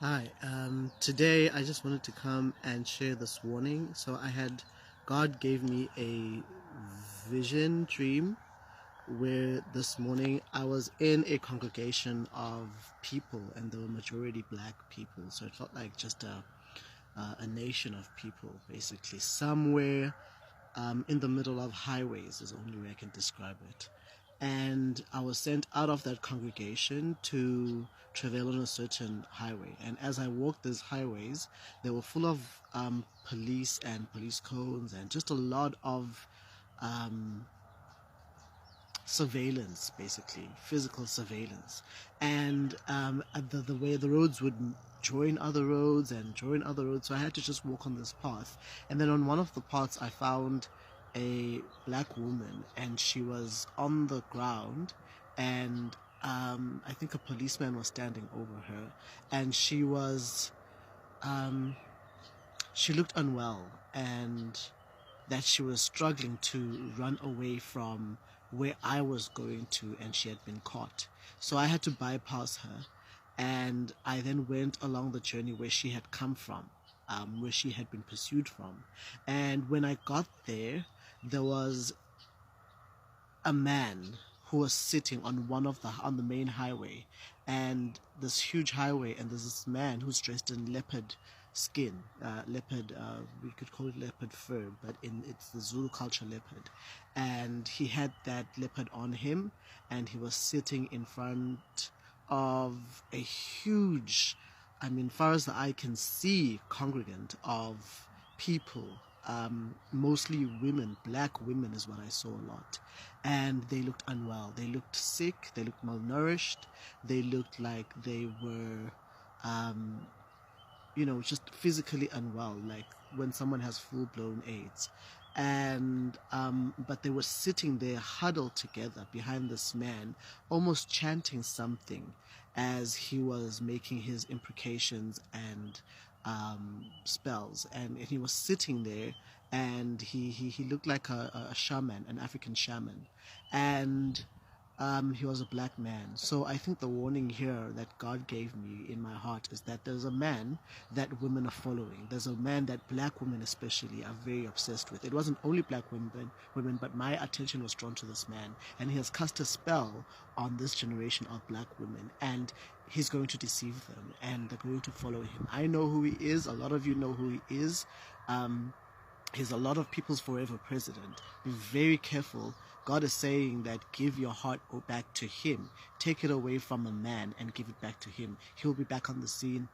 Hi, today I just wanted to come and share this warning. God gave me a vision dream where this morning I was in a congregation of people and there were majority black people. So it felt like just a nation of people, basically. Somewhere in the middle of highways is the only way I can describe it. And I was sent out of that congregation to travel on a certain highway. And as I walked these highways, they were full of police and police cones and just a lot of um, surveillance, basically physical surveillance. And the way the roads would join other roads and join other roads, so I had to just walk on this path. And then on one of the paths I found a black woman, and she was on the ground, and I think a policeman was standing over her, and um, she looked unwell, and that she was struggling to run away from where I was going to, and she had been caught. So I had to bypass her, and I then went along the journey where she had come from, where she had been pursued from. And when I got there, there was a man who was sitting on on the main highway, and this huge highway, and there's this man who's dressed in leopard skin, leopard, we could call it leopard fur, but it's the Zulu culture leopard, and he had that leopard on him, and he was sitting in front of a huge, I mean, far as the eye can see, congregant of people, mostly women, black women is what I saw a lot. And they looked unwell. They looked sick. They looked malnourished. They looked like they were, um, just physically unwell, like when someone has full blown AIDS. And but they were sitting there huddled together behind this man, almost chanting something as he was making his imprecations and spells. And he was sitting there, and he looked like a shaman, an African shaman. And he was a black man. So I think the warning here that God gave me in my heart is that there's a man that women are following. There's a man that black women especially are very obsessed with. It wasn't only black women, but my attention was drawn to this man, and he has cast a spell on this generation of black women, and he's going to deceive them, and they're going to follow him. I know who he is. A lot of you know who he is. He's a lot of people's forever president. Be very careful. God is saying that give your heart back to him. Take it away from a man and give it back to him. He'll be back on the scene.